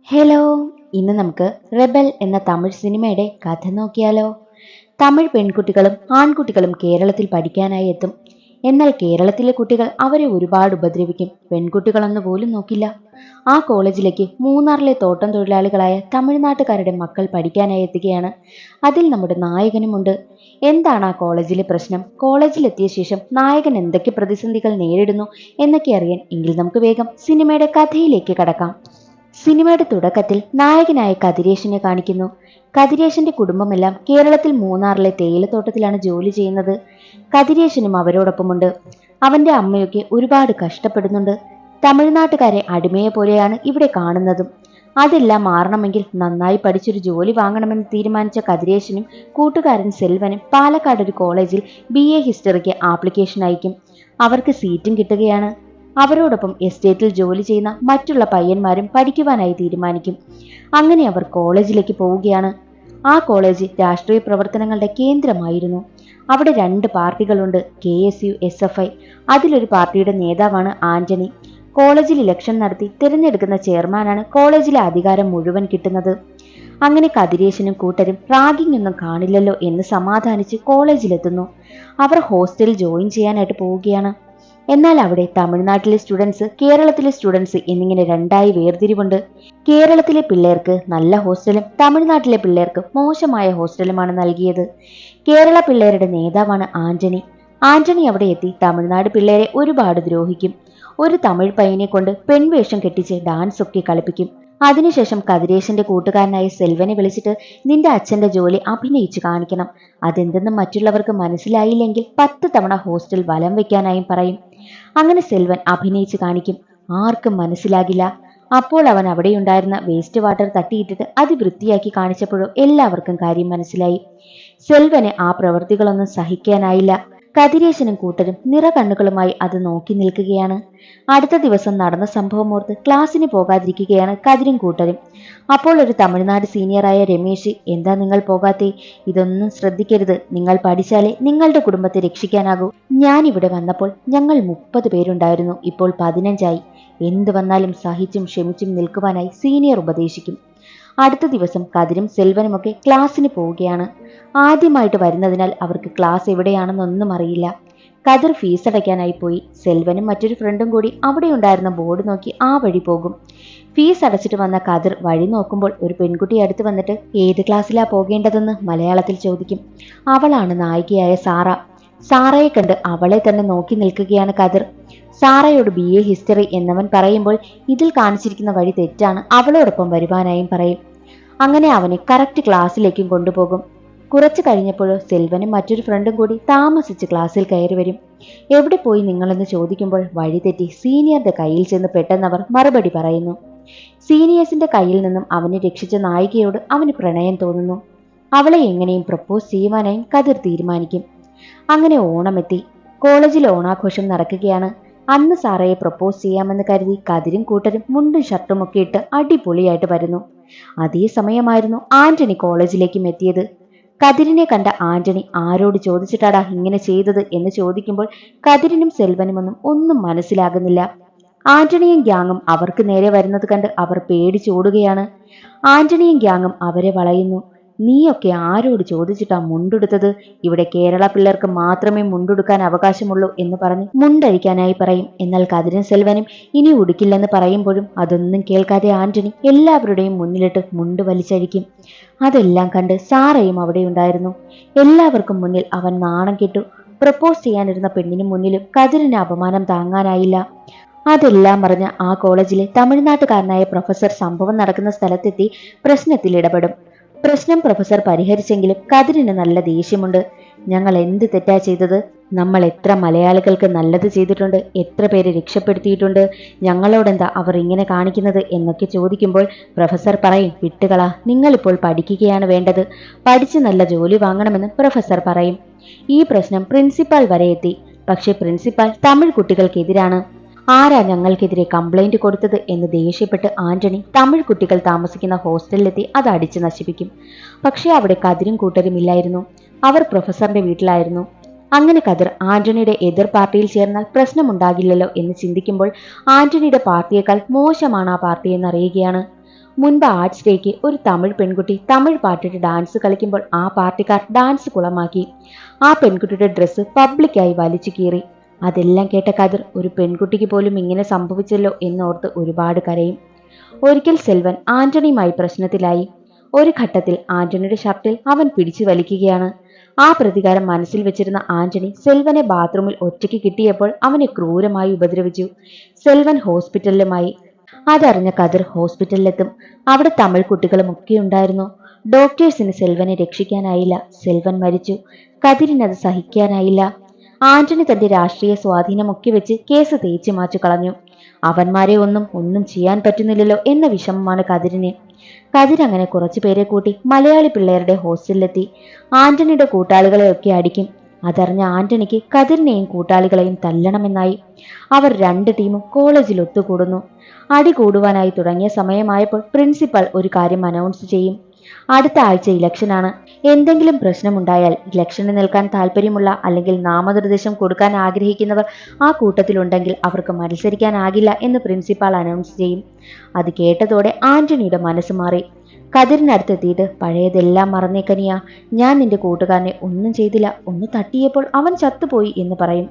Hello, ഇന്ന് നമുക്ക് Rebel എന്ന തമിഴ് സിനിമയുടെ കഥ നോക്കിയാലോ. തമിഴ് പെൺകുട്ടികളും ആൺകുട്ടികളും കേരളത്തിൽ പഠിക്കാനായി എത്തും. എന്നാൽ കേരളത്തിലെ കുട്ടികൾ അവരെ ഒരുപാട് ഉപദ്രവിക്കും. പെൺകുട്ടികളൊന്നു പോലും നോക്കില്ല. ആ കോളേജിലേക്ക് മൂന്നാറിലെ തോട്ടം തൊഴിലാളികളായ തമിഴ്നാട്ടുകാരുടെ മക്കൾ പഠിക്കാനായി എത്തുകയാണ്. അതിൽ നമ്മുടെ നായകനുമുണ്ട്. എന്താണ് ആ കോളേജിലെ പ്രശ്നം, കോളേജിലെത്തിയ ശേഷം നായകൻ എന്തൊക്കെ പ്രതിസന്ധികൾ നേരിടുന്നു എന്നൊക്കെ അറിയാൻ എങ്കിൽ നമുക്ക് വേഗം സിനിമയുടെ കഥയിലേക്ക് കടക്കാം. സിനിമയുടെ തുടക്കത്തിൽ നായകനായ കതിരേശിനെ കാണിക്കുന്നു. കതിരേശന്റെ കുടുംബമെല്ലാം കേരളത്തിൽ മൂന്നാറിലെ തേയിലത്തോട്ടത്തിലാണ് ജോലി ചെയ്യുന്നത്. കതിരേശനും അവരോടൊപ്പമുണ്ട്. അവന്റെ അമ്മയൊക്കെ ഒരുപാട് കഷ്ടപ്പെടുന്നുണ്ട്. തമിഴ്നാട്ടുകാരെ അടിമയെ പോലെയാണ് ഇവിടെ കാണുന്നതും. അതെല്ലാം മാറണമെങ്കിൽ നന്നായി പഠിച്ചൊരു ജോലി വാങ്ങണമെന്ന് തീരുമാനിച്ച കതിരേശനും കൂട്ടുകാരൻ സെൽവനും പാലക്കാട് ഒരു കോളേജിൽ BA ഹിസ്റ്ററിക്ക് ആപ്ലിക്കേഷൻ അയക്കും. അവർക്ക് സീറ്റും കിട്ടുകയാണ്. അവരോടൊപ്പം എസ്റ്റേറ്റിൽ ജോലി ചെയ്യുന്ന മറ്റുള്ള പയ്യന്മാരും പഠിക്കുവാനായി തീരുമാനിക്കും. അങ്ങനെ അവർ കോളേജിലേക്ക് പോവുകയാണ്. ആ കോളേജ് രാഷ്ട്രീയ പ്രവർത്തനങ്ങളുടെ കേന്ദ്രമായിരുന്നു. അവിടെ 2 പാർട്ടികളുണ്ട്, KSU, SFI. അതിലൊരു പാർട്ടിയുടെ നേതാവാണ് ആന്റണി. കോളേജിൽ ഇലക്ഷൻ നടത്തി തിരഞ്ഞെടുക്കുന്ന ചെയർമാനാണ് കോളേജിലെ അധികാരം മുഴുവൻ കിട്ടുന്നത്. അങ്ങനെ കതിരേശനും കൂട്ടരും റാഗിംഗ് ഒന്നും കാണില്ലല്ലോ എന്ന് സമാധാനിച്ച് കോളേജിലെത്തുന്നു. അവർ ഹോസ്റ്റലിൽ ജോയിൻ ചെയ്യാനായിട്ട് പോവുകയാണ്. എന്നാൽ അവിടെ തമിഴ്നാട്ടിലെ സ്റ്റുഡൻസ്, കേരളത്തിലെ സ്റ്റുഡൻസ് എന്നിങ്ങനെ 2ആയി വേർതിരിവുണ്ട്. കേരളത്തിലെ പിള്ളേർക്ക് നല്ല ഹോസ്റ്റലും തമിഴ്നാട്ടിലെ പിള്ളേർക്ക് മോശമായ ഹോസ്റ്റലുമാണ് നൽകിയത്. കേരള പിള്ളേരുടെ നേതാവാണ് ആന്റണി. ആന്റണി അവിടെ എത്തി തമിഴ്നാട് പിള്ളേരെ ഒരുപാട് ദ്രോഹിക്കും. ഒരു തമിഴ് പയ്യനെ കൊണ്ട് പെൺവേഷം കെട്ടിച്ച് ഡാൻസ് ഒക്കെ കളിപ്പിക്കും. അതിനുശേഷം കതിരേശന്റെ കൂട്ടുകാരനായ സെൽവനെ വിളിച്ചിട്ട് നിന്റെ അച്ഛന്റെ ജോലി അഭിനയിച്ച് കാണിക്കണം, അതെന്തെന്ന് മറ്റുള്ളവർക്ക് മനസ്സിലായില്ലെങ്കിൽ 10 തവണ ഹോസ്റ്റൽ വലം വെക്കാനായും പറയും. അങ്ങനെ സെൽവൻ അഭിനയിച്ച് കാണിക്കും. ആർക്കും മനസ്സിലാകില്ല. അപ്പോൾ അവൻ അവിടെയുണ്ടായിരുന്ന വേസ്റ്റ് വാട്ടർ തട്ടിയിട്ടിട്ട് അത് വൃത്തിയാക്കി കാണിച്ചപ്പോഴോ എല്ലാവർക്കും കാര്യം മനസ്സിലായി. സെൽവന് ആ പ്രവൃത്തികളൊന്നും സഹിക്കാനായില്ല. കതിരേശനും കൂട്ടരും നിറകണ്ണുകളുമായി അത് നോക്കി നിൽക്കുകയാണ്. അടുത്ത ദിവസം നടന്ന സംഭവം ഓർത്ത് ക്ലാസ്സിന് പോകാതിരിക്കുകയാണ് കതിരും കൂട്ടരും. അപ്പോൾ ഒരു തമിഴ്നാട് സീനിയറായ രമേശ്, എന്താ നിങ്ങൾ പോകാത്തേ? ഇതൊന്നും ശ്രദ്ധിക്കരുത്, നിങ്ങൾ പഠിച്ചാലേ നിങ്ങളുടെ കുടുംബത്തെ രക്ഷിക്കാനാകൂ. ഞാനിവിടെ വന്നപ്പോൾ ഞങ്ങൾ 30 പേരുണ്ടായിരുന്നു, ഇപ്പോൾ 15ആയി. എന്തു വന്നാലും സഹിച്ചും ക്ഷമിച്ചും നിൽക്കുവാനായി സീനിയർ ഉപദേശിക്കും. അടുത്ത ദിവസം കതിരും സെൽവനുമൊക്കെ ക്ലാസ്സിന് പോവുകയാണ്. ആദ്യമായിട്ട് വരുന്നതിനാൽ അവർക്ക് ക്ലാസ് എവിടെയാണെന്നൊന്നും അറിയില്ല. കതിർ ഫീസ് അടയ്ക്കാനായി പോയി. സെൽവനും മറ്റൊരു ഫ്രണ്ടും കൂടി അവിടെ ഉണ്ടായിരുന്ന ബോർഡ് നോക്കി ആ വഴി പോകും. ഫീസ് അടച്ചിട്ട് വന്ന കതിർ വഴി നോക്കുമ്പോൾ ഒരു പെൺകുട്ടി അടുത്ത് വന്നിട്ട് ഏത് ക്ലാസ്സിലാ പോകേണ്ടതെന്ന് മലയാളത്തിൽ ചോദിക്കും. അവളാണ് നായികയായ സാറ. സാറയെ കണ്ട് അവളെ തന്നെ നോക്കി നിൽക്കുകയാണ് കതിർ. സാറയോട് BA ഹിസ്റ്ററി എന്നവൻ പറയുമ്പോൾ ഇതിൽ കാണിച്ചിരിക്കുന്ന വഴി തെറ്റാണ്, അവളോടൊപ്പം വരുവാനായും പറയും. അങ്ങനെ അവനെ കറക്റ്റ് ക്ലാസ്സിലേക്കും കൊണ്ടുപോകും. കുറച്ചു കഴിഞ്ഞപ്പോഴോ സെൽവനും മറ്റൊരു ഫ്രണ്ടും കൂടി താമസിച്ച് ക്ലാസ്സിൽ കയറി വരും. എവിടെ പോയി നിങ്ങളെന്ന് ചോദിക്കുമ്പോൾ വഴി തെറ്റി സീനിയറുടെ കയ്യിൽ ചെന്ന് പെട്ടെന്നവർ മറുപടി പറയുന്നു. സീനിയേഴ്സിന്റെ കയ്യിൽ നിന്നും അവനെ രക്ഷിച്ച നായികയോട് അവന് പ്രണയം തോന്നുന്നു. അവളെ എങ്ങനെയും പ്രപ്പോസ് ചെയ്യുവാനായും കതിർ തീരുമാനിക്കും. അങ്ങനെ ഓണമെത്തി. കോളേജിൽ ഓണാഘോഷം നടക്കുകയാണ്. അന്ന് സാറയെ പ്രപ്പോസ് ചെയ്യാമെന്ന് കരുതി കതിരും കൂട്ടരും മുണ്ടും ഷർട്ടും ഒക്കെ ഇട്ട് അടിപൊളിയായിട്ട് വരുന്നു. അതേ സമയമായിരുന്നു ആന്റണി കോളേജിലേക്കും എത്തിയത്. കതിരിനെ കണ്ട ആന്റണി ആരോട് ചോദിച്ചിട്ടാടാ ഇങ്ങനെ ചെയ്തത് എന്ന് ചോദിക്കുമ്പോൾ കതിരിനും സെൽവനുമൊന്നും ഒന്നും മനസ്സിലാകുന്നില്ല. ആന്റണിയും ഗ്യാങ്ങും അവർക്ക് നേരെ വരുന്നത് കണ്ട് അവർ പേടിച്ചോടുകയാണ്. ആന്റണിയും ഗ്യാങ്ങും അവരെ വളയുന്നു. നീയൊക്കെ ആരോട് ചോദിച്ചിട്ടാ മുണ്ടെടുത്തത്? ഇവിടെ കേരള പിള്ളേർക്ക് മാത്രമേ മുണ്ടെടുക്കാൻ അവകാശമുള്ളൂ എന്ന് പറഞ്ഞ് മുണ്ടഴിക്കാനായി പറയും. എന്നാൽ കതിരും സെൽവനും ഇനി ഉടുക്കില്ലെന്ന് പറയുമ്പോഴും അതൊന്നും കേൾക്കാതെ ആന്റണി എല്ലാവരുടെയും മുന്നിലിട്ട് മുണ്ട് വലിച്ചഴിക്കും. അതെല്ലാം കണ്ട് സാറയും അവിടെ ഉണ്ടായിരുന്നു. എല്ലാവർക്കും മുന്നിൽ അവൻ നാണം കെട്ടു. പ്രപ്പോസ് ചെയ്യാനിരുന്ന പെണ്ണിന് മുന്നിലും കതിരിന് അപമാനം താങ്ങാനായില്ല. അതെല്ലാം പറഞ്ഞ ആ കോളേജിലെ തമിഴ്നാട്ടുകാരനായ പ്രൊഫസർ സംഭവം നടക്കുന്ന സ്ഥലത്തെത്തി പ്രശ്നത്തിൽ ഇടപെടും. പ്രശ്നം പ്രൊഫസർ പരിഹരിച്ചെങ്കിലും കതിരിന് നല്ല ദേഷ്യമുണ്ട്. ഞങ്ങൾ എന്ത് തെറ്റാ ചെയ്തത്? നമ്മൾ എത്ര മലയാളികൾക്ക് നല്ലത് ചെയ്തിട്ടുണ്ട്, എത്ര പേരെ രക്ഷപ്പെടുത്തിയിട്ടുണ്ട്, ഞങ്ങളോടെന്താ അവർ ഇങ്ങനെ കാണിക്കുന്നത് എന്നൊക്കെ ചോദിക്കുമ്പോൾ പ്രൊഫസർ പറയും, വിട്ടുകളാ, നിങ്ങളിപ്പോൾ പഠിക്കുകയാണ് വേണ്ടത്, പഠിച്ച് നല്ല ജോലി വാങ്ങണമെന്ന് പ്രൊഫസർ പറയും. ഈ പ്രശ്നം പ്രിൻസിപ്പാൾ വരെ എത്തി. പക്ഷേ പ്രിൻസിപ്പാൾ തമിഴ് കുട്ടികൾക്കെതിരാണ്. ആരാ ഞങ്ങൾക്കെതിരെ കംപ്ലൈന്റ് കൊടുത്തത് എന്ന് ദേഷ്യപ്പെട്ട് ആന്റണി തമിഴ് കുട്ടികൾ താമസിക്കുന്ന ഹോസ്റ്റലിലെത്തി അത് അടിച്ചു നശിപ്പിക്കും. പക്ഷേ അവിടെ കതിരും കൂട്ടരും ഇല്ലായിരുന്നു. അവർ പ്രൊഫസറിന്റെ വീട്ടിലായിരുന്നു. അങ്ങനെ കതിർ ആന്റണിയുടെ എതിർ പാർട്ടിയിൽ ചേർന്നാൽ പ്രശ്നമുണ്ടാകില്ലല്ലോ എന്ന് ചിന്തിക്കുമ്പോൾ ആന്റണിയുടെ പാർട്ടിയേക്കാൾ മോശമാണ് ആ പാർട്ടി എന്നറിയുകയാണ്. മുൻപ് ആർട്സ് ഡേക്ക് ഒരു തമിഴ് പെൺകുട്ടി തമിഴ് പാട്ടിട്ട് ഡാൻസ് കളിക്കുമ്പോൾ ആ പാർട്ടിക്കാർ ഡാൻസ് കുളമാക്കി. ആ പെൺകുട്ടിയുടെ ഡ്രസ്സ് പബ്ലിക്കായി വലിച്ചു കീറി. അതെല്ലാം കേട്ട കതിർ ഒരു പെൺകുട്ടിക്ക് പോലും ഇങ്ങനെ സംഭവിച്ചല്ലോ എന്നോർത്ത് ഒരുപാട് കരയും. ഒരിക്കൽ സെൽവൻ ആന്റണിയുമായി പ്രശ്നത്തിലായി. ഒരു ഘട്ടത്തിൽ ആന്റണിയുടെ ഷർട്ടിൽ അവൻ പിടിച്ചു വലിക്കുകയാണ്. ആ പ്രതികാരം മനസ്സിൽ വെച്ചിരുന്ന ആന്റണി സെൽവനെ ബാത്റൂമിൽ ഒറ്റയ്ക്ക് കിട്ടിയപ്പോൾ അവനെ ക്രൂരമായി ഉപദ്രവിച്ചു. സെൽവൻ ഹോസ്പിറ്റലിലുമായി. അതറിഞ്ഞ കതിർ ഹോസ്പിറ്റലിലെത്തും. അവിടെ തമിഴ് കുട്ടികളും ഒക്കെ ഉണ്ടായിരുന്നു. ഡോക്ടേഴ്സിന് സെൽവനെ രക്ഷിക്കാനായില്ല. സെൽവൻ മരിച്ചു. കതിരിനത് സഹിക്കാനായില്ല. ആന്റണി തന്റെ രാഷ്ട്രീയ സ്വാധീനമൊക്കെ വെച്ച് കേസ് തേച്ചു മാച്ചു കളഞ്ഞു. അവന്മാരെ ഒന്നും ചെയ്യാൻ പറ്റുന്നില്ലല്ലോ എന്ന വിഷമമാണ് കതിരിന്. കതിർ അങ്ങനെ കുറച്ചു പേരെ കൂട്ടി മലയാളി പിള്ളേരുടെ ഹോസ്റ്റലിലെത്തി. ആന്റണിയുടെ കൂട്ടാളികളെയൊക്കെ അടിക്കും. അതറിഞ്ഞ ആന്റണിക്ക് കതിരിനെയും കൂട്ടാളികളെയും തല്ലണമെന്നായി. അവർ രണ്ട് ടീമും കോളേജിൽ ഒത്തുകൂടുന്നു. അടി കൂടുവാനായി തുടങ്ങിയ സമയമായപ്പോൾ പ്രിൻസിപ്പൽ ഒരു കാര്യം അനൗൺസ് ചെയ്യും. അടുത്ത ആഴ്ച ഇലക്ഷനാണ്. എന്തെങ്കിലും പ്രശ്നമുണ്ടായാൽ ഇലക്ഷന് നിൽക്കാൻ താല്പര്യമുള്ള അല്ലെങ്കിൽ നാമനിർദ്ദേശം കൊടുക്കാൻ ആഗ്രഹിക്കുന്നവർ ആ കൂട്ടത്തിലുണ്ടെങ്കിൽ അവർക്ക് മത്സരിക്കാനാകില്ല എന്ന് പ്രിൻസിപ്പാൾ അനൗൺസ് ചെയ്യും. അത് കേട്ടതോടെ ആന്റണിയുടെ മനസ്സ് മാറി. കതിരിനടുത്തെത്തിയിട്ട് പഴയതെല്ലാം മറന്നേക്കനിയ, ഞാൻ നിന്റെ കൂട്ടുകാരനെ ഒന്നും ചെയ്തില്ല, ഒന്ന് തട്ടിയപ്പോൾ അവൻ ചത്തുപോയി എന്ന് പറയും.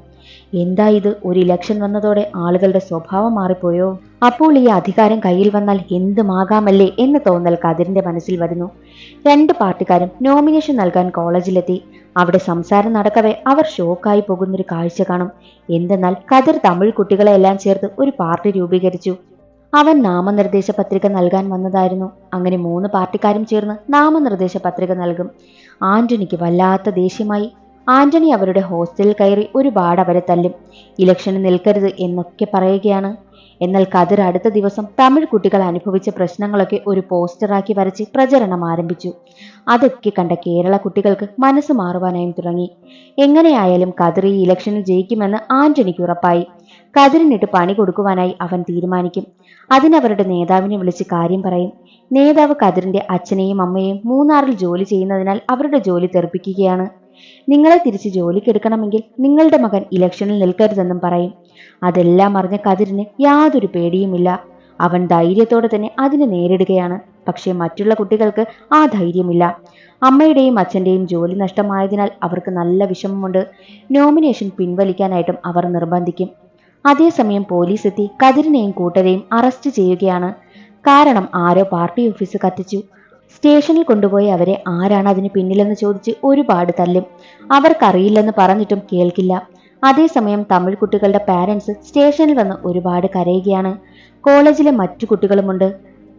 എന്താ ഇത്, ഒരു ഇലക്ഷൻ വന്നതോടെ ആളുകളുടെ സ്വഭാവം മാറിപ്പോയോ? അപ്പോൾ ഈ അധികാരം കയ്യിൽ വന്നാൽ എന്തുമാകാമല്ലേ എന്ന തോന്നൽ കതിരിന്റെ മനസ്സിൽ വരുന്നു. രണ്ട് പാർട്ടിക്കാരും നോമിനേഷൻ നൽകാൻ കോളേജിലെത്തി. അവിടെ സംസാരം നടക്കവേ അവർ ഷോക്കായി പോകുന്നൊരു കാഴ്ച കാണും. എന്തെന്നാൽ കതിർ തമിഴ് കുട്ടികളെല്ലാം ചേർത്ത് ഒരു പാർട്ടി രൂപീകരിച്ചു. അവൻ നാമനിർദ്ദേശ പത്രിക നൽകാൻ വന്നതായിരുന്നു. അങ്ങനെ 3 പാർട്ടിക്കാരും ചേർന്ന് നാമനിർദ്ദേശ പത്രിക നൽകും. ആന്റണിക്ക് വല്ലാത്ത ദേഷ്യമായി. ആന്റണി അവരുടെ ഹോസ്റ്റലിൽ കയറി ഒരുപാട് അവരെ തല്ലും. ഇലക്ഷന് നിൽക്കരുത് എന്നൊക്കെ പറയുകയാണ്. എന്നാൽ കതിർ അടുത്ത ദിവസം തമിഴ് കുട്ടികൾ അനുഭവിച്ച പ്രശ്നങ്ങളൊക്കെ ഒരു പോസ്റ്ററാക്കി വരച്ച് പ്രചരണം ആരംഭിച്ചു. അതൊക്കെ കണ്ട കേരള കുട്ടികൾക്ക് മനസ്സ് മാറുവാനായും തുടങ്ങി. എങ്ങനെയായാലും കതിർ ഈ ഇലക്ഷനിൽ ജയിക്കുമെന്ന് ആന്റണിക്ക് ഉറപ്പായി. കതിരിനിട്ട് പണി കൊടുക്കുവാനായി അവൻ തീരുമാനിക്കും. അതിനവരുടെ നേതാവിനെ വിളിച്ച് കാര്യം പറയും. നേതാവ് കതിരിന്റെ അച്ഛനെയും അമ്മയെയും മൂന്നാറിൽ ജോലി ചെയ്യുന്നതിനാൽ അവരുടെ ജോലി തെറിപ്പിക്കുകയാണ്. നിങ്ങളെ തിരിച്ച് ജോലിക്കെടുക്കണമെങ്കിൽ നിങ്ങളുടെ മകൻ ഇലക്ഷനിൽ നിൽക്കരുതെന്നും പറയും. അതെല്ലാം അറിഞ്ഞ കതിരിന് യാതൊരു പേടിയുമില്ല. അവൻ ധൈര്യത്തോടെ തന്നെ അതിനെ നേരിടുകയാണ്. പക്ഷേ മറ്റുള്ള കുട്ടികൾക്ക് ആ ധൈര്യമില്ല. അമ്മയുടെയും അച്ഛന്റെയും ജോലി നഷ്ടമായതിനാൽ അവർക്ക് നല്ല വിഷമമുണ്ട്. നോമിനേഷൻ പിൻവലിക്കാനായിട്ടും അവർ നിർബന്ധിക്കും. അതേസമയം പോലീസ് എത്തി കതിരിനെയും കൂട്ടരെയും അറസ്റ്റ് ചെയ്യുകയാണ്. കാരണം ആരോ പാർട്ടി ഓഫീസ് കത്തിച്ചു. സ്റ്റേഷനിൽ കൊണ്ടുപോയി അവരെ ആരാണ് അതിന് പിന്നിലെന്ന് ചോദിച്ച് ഒരുപാട് തല്ലും. അവർക്കറിയില്ലെന്ന് പറഞ്ഞിട്ടും കേൾക്കില്ല. അതേസമയം തമിഴ് കുട്ടികളുടെ പാരൻസ് സ്റ്റേഷനിൽ വന്ന് ഒരുപാട് കരയുകയാണ്. കോളേജിലെ മറ്റു കുട്ടികളുമുണ്ട്.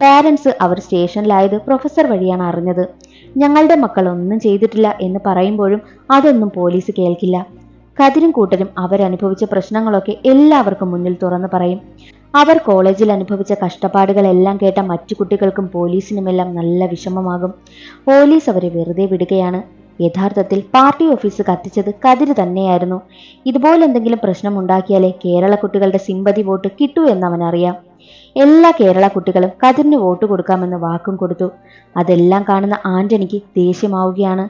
പാരൻസ് അവർ സ്റ്റേഷനിലായത് പ്രൊഫസർ വഴിയാണ് അറിഞ്ഞത്. ഞങ്ങളുടെ മക്കൾ ഒന്നും ചെയ്തിട്ടില്ല എന്ന് പറയുമ്പോഴും അതൊന്നും പോലീസ് കേൾക്കില്ല. കതിരും കൂട്ടരും അവരനുഭവിച്ച പ്രശ്നങ്ങളൊക്കെ എല്ലാവർക്കും മുന്നിൽ തുറന്നു പറയും. അവർ കോളേജിൽ അനുഭവിച്ച കഷ്ടപ്പാടുകളെല്ലാം കേട്ട മറ്റു കുട്ടികൾക്കും പോലീസിനുമെല്ലാം നല്ല വിഷമമാകും. പോലീസ് അവരെ വെറുതെ വിടുകയാണ്. യഥാർത്ഥത്തിൽ പാർട്ടി ഓഫീസ് കത്തിച്ചത് കതിര് തന്നെയായിരുന്നു. ഇതുപോലെന്തെങ്കിലും പ്രശ്നമുണ്ടാക്കിയാലേ കേരള കുട്ടികളുടെ സിമ്പതി വോട്ട് കിട്ടൂ എന്നവനറിയാം. എല്ലാ കേരള കുട്ടികളും കതിരിന് വോട്ട് കൊടുക്കാമെന്ന് വാക്കും കൊടുത്തു. അതെല്ലാം കാണുന്ന ആന്റണിക്ക് ദേഷ്യമാവുകയാണ്.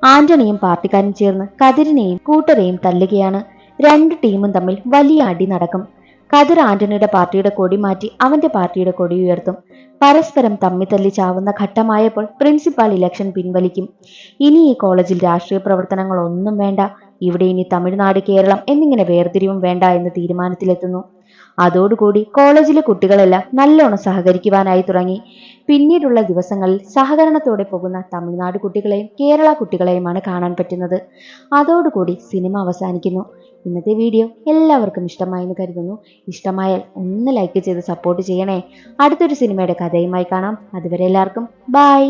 ആന്റണിയും പാർട്ടിക്കാരും ചേർന്ന് കതിരിനെയും കൂട്ടരെയും തല്ലുകയാണ്. രണ്ട് ടീമും തമ്മിൽ വലിയ അടി നടക്കും. കതിർ ആന്റണിയുടെ പാർട്ടിയുടെ കൊടി മാറ്റി അവന്റെ പാർട്ടിയുടെ കൊടി ഉയർത്തും. പരസ്പരം തമ്മിത്തല്ലി ചാവുന്ന ഘട്ടമായപ്പോൾ പ്രിൻസിപ്പാൾ ഇലക്ഷൻ പിൻവലിക്കും. ഇനി ഈ കോളേജിൽ രാഷ്ട്രീയ പ്രവർത്തനങ്ങൾ ഒന്നും വേണ്ട, ഇവിടെ ഇനി തമിഴ്നാട് കേരളം എന്നിങ്ങനെ വേർതിരിവും വേണ്ട എന്ന് തീരുമാനത്തിലെത്തുന്നു. അതോടുകൂടി കോളേജിലെ കുട്ടികളെല്ലാം നല്ലോണം സഹകരിക്കുവാനായി തുടങ്ങി. പിന്നീടുള്ള ദിവസങ്ങളിൽ സഹകരണത്തോടെ പോകുന്ന തമിഴ്നാട് കുട്ടികളെയും കേരള കുട്ടികളെയുമാണ് കാണാൻ പറ്റുന്നത്. അതോടുകൂടി സിനിമ അവസാനിക്കുന്നു. ഇന്നത്തെ വീഡിയോ എല്ലാവർക്കും ഇഷ്ടമായി എന്ന് കരുതുന്നു. ഇഷ്ടമായാൽ ഒന്ന് ലൈക്ക് ചെയ്ത് സപ്പോർട്ട് ചെയ്യണേ. അടുത്തൊരു സിനിമയുടെ കഥയുമായി കാണാം. അതുവരെ എല്ലാവർക്കും ബൈ.